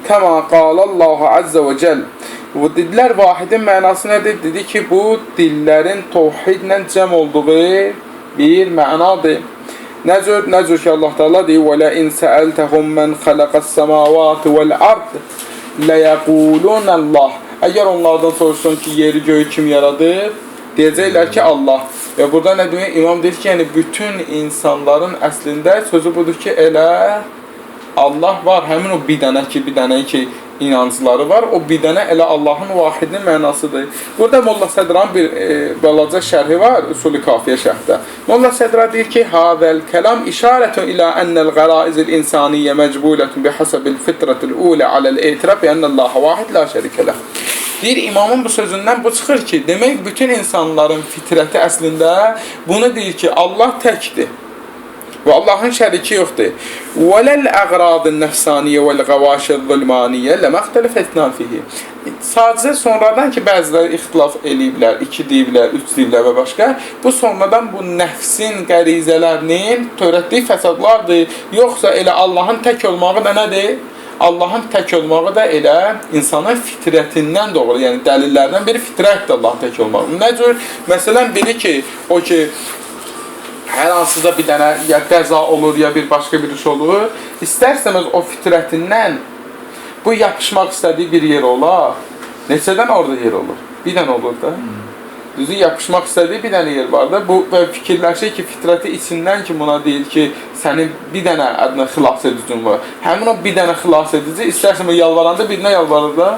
S1: kəma qalallahu azza və cəl. Bu dedilər, vahidin mənası nədir? Dedi ki, bu dillərin tevhidlə cəm olduğu bir mənadır. Nəcür ki, Allah Teala deyir, وَلَئِنْ سَأَلْتَهُمْ مَنْ خَلَقَ السَّمَاوَاتِ وَالْأَرْضِ لَيَقُولُونَ اللّٰهِ. Əgər onlardan soruşsun ki, yeri göyü kim yaradır? Deyəcəklər ki, Allah. Və burada nə demək? İmam deyir ki, yəni bütün insanların əslində sözü budur ki, elə Allah var. Həmin o bir dənə ki, inancları var. O bir dənə elə Allahın vahidin mənasıdır. Burada Molla Sədran bir balaca şərhi var, Usul-i Kafiyə şərhdə. Molla Sədra deyir ki, "Hazal kelam işarətun ila ennel garaizil insaniyyə məcbulatun bihasabil fitratil ula alel-i'tiraf bi ennallaha vahid la şərikə leh." Deyir, imamın bu sözündən bu çıxır ki, demək bütün insanların fitrəti əslində bunu deyir ki, Allah təkdir. Və Allahın şəriki yoxdur. وَلَلْ أَغْرَاضِ النَّفْسَانِيَّ وَالْغَوَاشِ الظُّلْمَانِيَّ لَمَا اخْتَلَفَتْنَا فِيهِ. Sadəcə sonradan ki, bəziləri ixtilaf eləyiblər, 2 deyiblər, 3 deyiblər və başqa. Bu sonradan bu nəfsin qərizələrinin törətdiyi fəsadlardır. Yoxsa elə Allahın tək olmağı da nədir? Allahın tək olmağı da elə insanın fitrətindən doğru. Yəni dəlillərdən biri fitrətdir Allahın tək olmağı. Nə cür? Məsələn, biri ki, o ki, hər hansıda bir dənə ya qəza olur, ya bir başqa bir iş olur. İstərsəməz o fitrətindən bu yapışmaq istədiyi bir yer olar. Neçədən orada yer olur? Bir dənə olur da. Düzü yapışmaq istədiyi bir dənə yer var da. Bu fikirləşir ki, fitrəti içindən ki, buna deyir ki, sənin bir dənə adına xilas edicin var. Həmin o bir dənə xilas edici, istərsəməz yalvaranda birinə yalvarır da.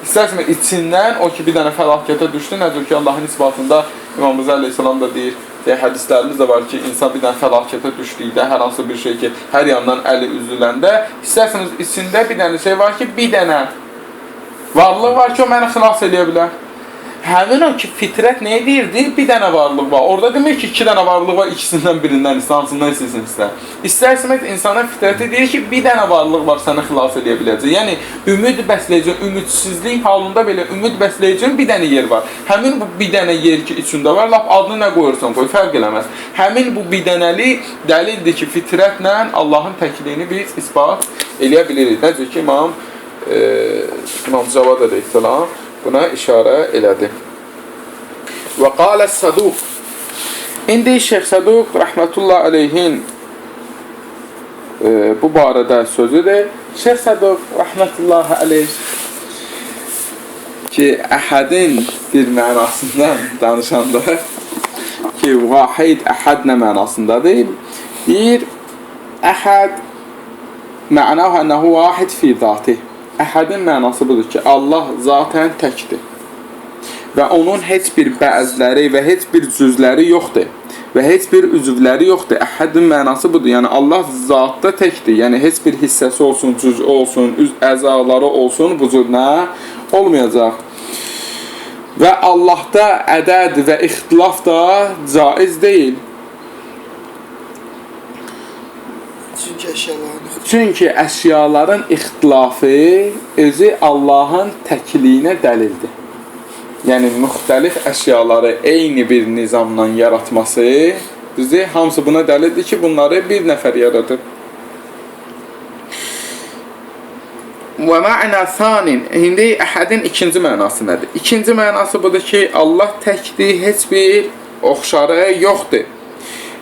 S1: İstərsəməz içindən o ki, bir dənə fəlakətə düşdü. Nədir ki, Allahın isbatında İmam Rıza Aleyhisselam da deyir, hədislərimiz də var ki, insan bir dənə fəlakətə düşdükdə, hər hansı bir şey ki, hər yandan əli üzüləndə, istərsəniz içində bir dənə şey var ki, bir dənə varlıq var ki, o məni xilas edə bilər. Həmin o ki, fitrət nə deyir? Deyir, bir dənə varlıq var. Orada demək ki, 2 dənə varlıq var, ikisindən birindən hansından istəsin istər. İstərsəmək insanın fitrəti deyir ki, bir dənə varlıq var, səni xilas edə biləcək. Yəni, ümid bəsləyəcək, ümidsizlik halında belə ümid bəsləyəcək bir dənə yer var. Həmin bu bir dənə yer ki, içində var, lap adını nə qoyursan qoy, fərq eləməz. Həmin bu bir dənəli dəlildir ki, fitrətlə Allahın təkliyini biz isbat eləyə bilirik. Necə ki, İmam Cavad əleyhissalam buna işarə elədi. Və qalə Səduq. İndi Şeyx Səduq rəhmətullah əleyhin bu barədə sözüdür. Şeyx Səduq rəhmətullah əleyh ki, əhədin bir mənasından danışanda ki, vahid əhəd nə mənasındadır? Deyir, əhəd mənahu ənəhu vahid fi zatih. Əhədin mənası budur ki, Allah zatən təkdir və onun heç bir bəzləri və heç bir cüzləri yoxdur və heç bir üzvləri yoxdur. Əhədin mənası budur, yəni Allah zatda təkdir, yəni heç bir hissəsi olsun, cüz olsun, əzaları olsun, bu cür nə olmayacaq. Və Allahda ədəd və ixtilaf da caiz deyil. Çünki əşyaların ixtilafı özü Allahın təkliyinə dəlildir. Yəni, müxtəlif əşyaları eyni bir nizamla yaratması, düzdür, hamısı buna dəlildir ki, bunları bir nəfər yaradır. Və mə'nə sanin, indi əhədin ikinci mənası nədir? İkinci mənası budur ki, Allah təkdir, heç bir oxşarı yoxdur.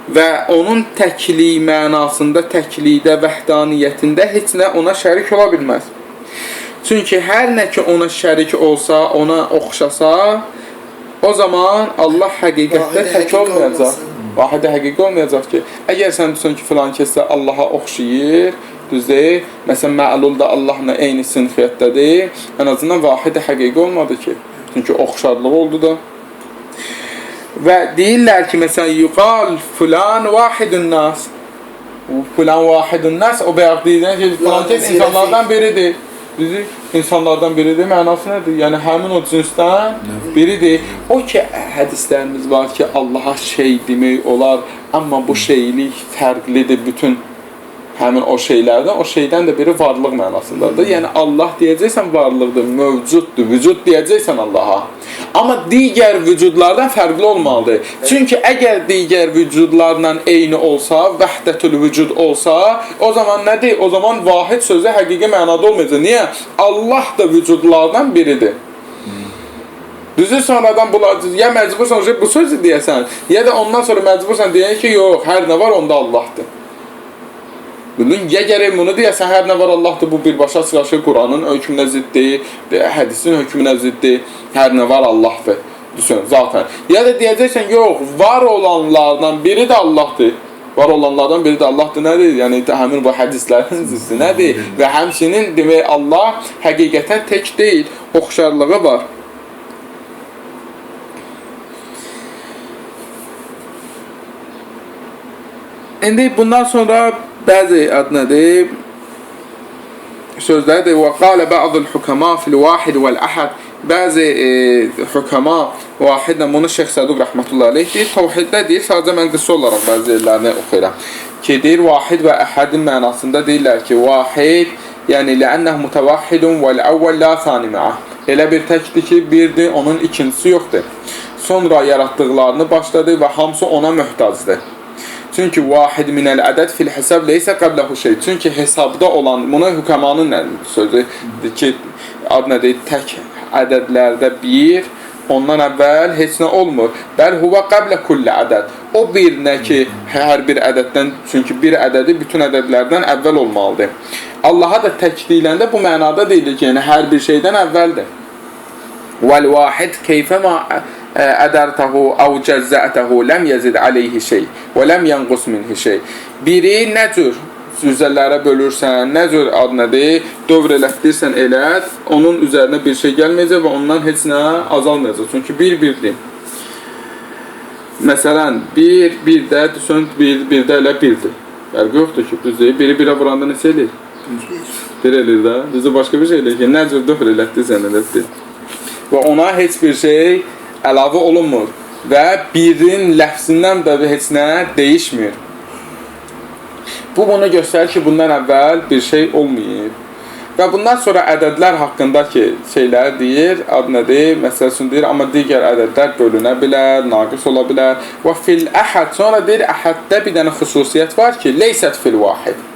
S1: Və onun təkliyi mənasında, təklikdə, vəhdaniyyətində heç nə ona şərik ola bilməz. Çünki hər nə ki ona şərik olsa, ona oxşasa, o zaman Allah həqiqətdə tək olmayacaq. Vahidə həqiqi olmayacaq ki, əgər sən desən ki, filan kəsə Allaha oxşayır, düzdür, məsələn, məlul da Allahla eyni sinfiyyətdədir, ən azından vahidə həqiqi olmadı ki, çünki oxşarlığı oldu da. Və deyirlər ki, məsələn, yuqal filan vahidun nas. Filan vahidun nas, o bayaq deyirlər ki, filan kəs insanlardan biridir. Düzdür, insanlardan biridir, mənası nədir? Yəni, həmin o cinsdən biridir. O ki, hədislərimiz var ki, Allaha şey demək olar, amma bu şeylik fərqlidir bütün həmin o şeylərdən, o şeydən də biri varlıq mənasındadır. Yəni, Allah deyəcəksən varlıqdır, mövcuddur, vücud deyəcəksən Allaha. Amma digər vücudlardan fərqli olmalıdır. Çünki əgər digər vücudlarla eyni olsa, vəhdətül vücud olsa, o zaman nədir? O zaman vahid sözü həqiqi mənada olmayacaq. Niyə? Allah da vücudlardan biridir. Düzü sonradan bunlar, ya məcbursan bu sözü deyəsən, ya da ondan sonra məcbursan deyək ki, yox, hər nə var onda Allahdır. Ya gərək bunu deyəsən, hər nə var Allahdır, bu birbaşa çıxaşı Quranın hökmünə ziddir, hədisin hökmünə ziddir, hər nə var Allahdır, düşün, zaten. Ya da deyəcəksən, yox, var olanlardan biri də Allahdır. var olanlardan biri də Allahdır, nədir? Yəni həmin bu hədislərin ziddi nədir? Və həmçinin demək Allah həqiqətən tək deyil, oxşarlığı var. İndi bundan sonra bəzi adnadır sözlərdir. Və qalə bə'dul hukama fil vahid vəl əhəd. Bəzi hukama vahidlə bunu Şeyx Səduq rəhmətullah aleyh deyir. Tavhiddə deyir, sadəcə mən qısa olaraq bəzi yerlərini oxuyuram. Ki deyir, vahid və əhədin mənasında deyirlər ki, vahid, yəni ləənnəh mütəvahhidun vəl-əvvəl la thani ma'ah. Elə bir təkdir ki, birdir, onun ikincisi yoxdur. Sonra yaratdıqlarını başladı və hamısı ona möhtacdır. Çünki vahid minəl ədəd fil hesab leysə qəbləhu şey. Çünki hesabda olan, buna hükamanın sözü ki, ad nədir, tək ədədlərdə bir, ondan əvvəl heç nə olmur. Bəl huvə qəblə kulli ədəd. O bir nə ki, hər bir ədəddən, çünki bir ədədi bütün ədədlərdən əvvəl olmalıdır. Allaha da tək deyiləndə bu mənada deyilir ki, yəni hər bir şeydən əvvəldir. Vəl-vahid keyfəmə ədərtəhu əv cəzzətəhu ləm yəzid aleyhi şey və ləm yənqus minhi şey. Biri nə cür cüzələrə bölürsən, nə cür ad nədir, dövr elətdirsən elət, onun üzərinə bir şey gəlməyəcək və ondan heç nə azalmayacaq. Çünki bir-birdir. Məsələn, bir də düşün, bir də elə birdir. Fərqi yoxdur ki, düzdür. Biri birə vuranda neçə eləyir? Bir eləyir də. Düzdür, başqa bir şey eləyir ki, nə cür dövr elətdirsən elətdir. Və ona heç bir şey əlavə olunmur və birin ləfzindən də heç nə dəyişmir. Bu bunu göstərir ki, bundan əvvəl bir şey olmayıb. Və bundan sonra ədədlər haqqındakı şeylər deyir, ad nədir, məsəl üçün deyir, amma digər ədədlər bölünə bilər, naqis ola bilər. Və fil əhəd, sonra deyir, əhəddə bir dənə xüsusiyyət var ki, leysət fil vahid.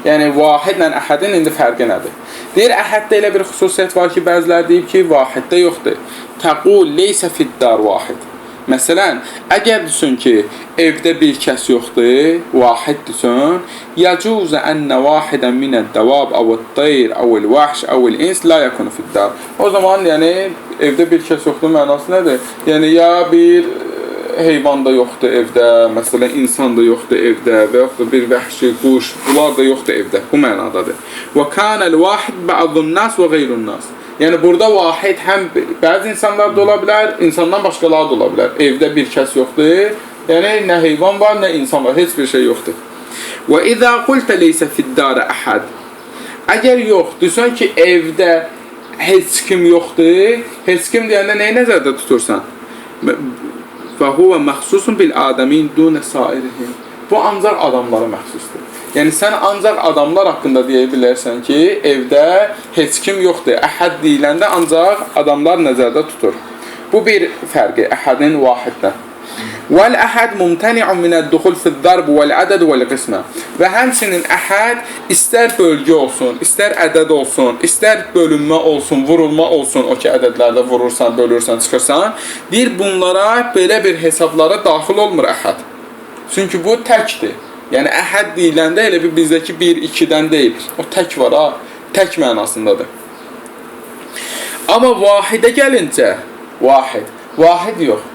S1: Yəni, vahidlə əhədin indi fərqi nədir? Deyir, əhəddə elə bir xüsusiyyət var ki, bəzilər deyib ki, vahiddə yoxdur. Təqul leysə fiddar vahid. Məsələn, əgər düşün ki, evdə bir kəs yoxdur, vahid düşün, yəcuzə ənə vahidən minəd dəvab, əvəd-dayr, əvəl-vəhş, əvəl-ins, la yəkunu fiddar. O zaman, yəni, evdə bir kəs yoxdur mənası nədir? Yəni, ya bir heyvan da yoxdur evdə, məsələn, insan da yoxdur evdə və yaxud da bir vəhşi, quş, bunlar da yoxdur evdə. Bu mənadadır. Və kanəl vahid bə'dun nas və qeyrun nas. Yəni, burada vahid həm bəzi insanlar da ola bilər, insandan başqaları da ola bilər. Evdə bir kəs yoxdur, yəni nə heyvan var, nə insan var, heç bir şey yoxdur. Və izə qultə leysə fiddara əhəd. Əgər yox, düşün ki, evdə heç kim yoxdur, heç kim deyəndə nəyi nəzərdə tutursan? Və huvə məxsusun bil adəmin dunə sairihim. Bu ancaq adamlara məxsusdur. Yəni, sən ancaq adamlar haqqında deyə bilərsən ki, evdə heç kim yoxdur. Əhəd deyiləndə ancaq adamlar nəzərdə tutur. Bu bir fərqi, əhədin vahiddən. Vəl-əhəd mumtəni'un minəd-duxul fid-darb vəl-ədəd vəl-qismə. Və həmçinin əhəd istər bölgə olsun, istər ədəd olsun, istər bölünmə olsun, vurulma olsun, o ki, ədədlərdə vurursan, bölürsən, çıxırsan, deyir, bunlara belə bir hesablara daxil olmur əhəd. Çünki bu təkdir. Yəni, əhəd deyiləndə elə bir bizdəki 1-2-dən deyil. O tək var, ha, tək mənasındadır. Amma vahidə gəlincə, vahid yox.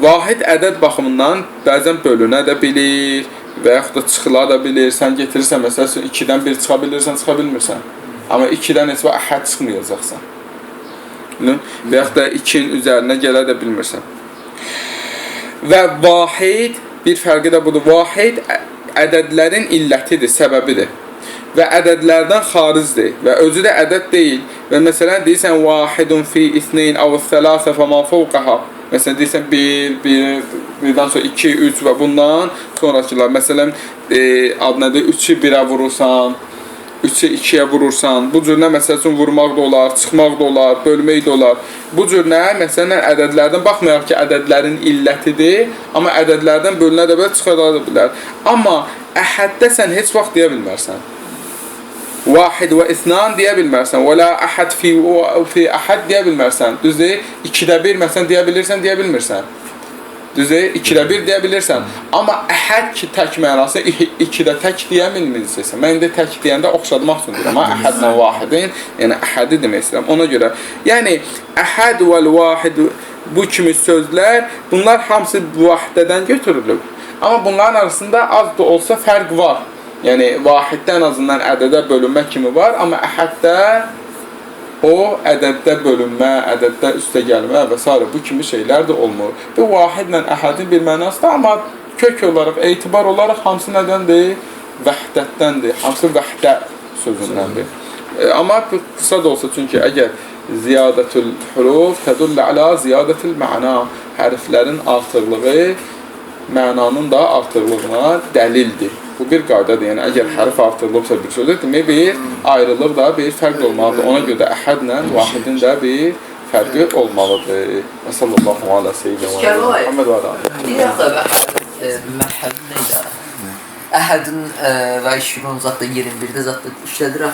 S1: Vahid ədəd baxımından bəzən bölünə də bilir və yaxud da çıxıla da bilir. Sən getirirsən, məsələn, 2-dən 1 çıxa bilirsən, çıxa bilmirsən. Amma 2-dən heç vaxt əhəd çıxmayacaqsan. Və yaxud da 2-nin üzərinə gələ də bilmirsən. Və vahid, bir fərqi də budur, vahid ədədlərin illətidir, səbəbidir və ədədlərdən xaricdir və özü də ədəd deyil və məsələn deyirsən vahidun fi isneyn əv-thələsə fəma fəvqəha, məsələn deyirsən birdən sonra 2, 3 və bundan sonrakılar, məsələn adnədir 3-ü 1-ə vurursan, 3-ü 2-yə vurursan, bu cür nə məsəl üçün vurmaq da olar, çıxmaq da olar, bölmək də olar. Bu cür nə, məsələn, ədədlərdən baxmayaq ki, ədədlərin illətidir, amma ədədlərdən bölünə də belə çıxarda bilər. Amma əhəddə sən heç vaxt deyə bilmərsən. Vahid və isnan deyə bilmərsən, və la əhəd fi əhəd deyə bilmərsən. Düzdür, 2-də 1 məsələn deyə bilirsən, deyə bilmirsən. Düzdür, 2-də 1 deyə bilirsən. Amma əhəd ki, tək mənası 2-də tək deyə bilmirsən. Mən indi tək deyəndə oxşadmaq üçün deyirəm. Amma əhədlə vahidin, yəni əhədi demək istəyirəm. Ona görə, yəni əhəd və vahid bu kimi sözlər, bunlar hamısı vahdədən götürülür. Amma bunların arasında az da olsa fərq var. Yəni vahiddə ən azından ədədə bölünmə kimi var, amma əhəddə o ədəddə bölünmə, ədəddə üstə gəlmə və s. bu kimi şeylər də olmur. Bu vahidlə əhədin bir mənası da, amma kök olaraq, etibar olaraq hamısı nədəndir? Vəhdətdəndir. Hamısı vəhdə sözündəndir. Amma qısa da olsa, çünki əgər ziyadətül huruf tədullə alə ziyadətül məna, hərflərin artıqlığı mənanın da artıqlığına dəlildir. Bu bir qaydadır. Yəni əgər hərf artırılıbsa bir sözə demək bir ayrılıq da bir fərq olmalıdır. Ona görə də əhədlə vahidin də bir fərqi olmalıdır. Və sallallahu alə seyyidina Muhammed və alə.
S3: Deyək də məhəd neydə? Əhədin və 20 zətdə 21-də zətdə işlədir.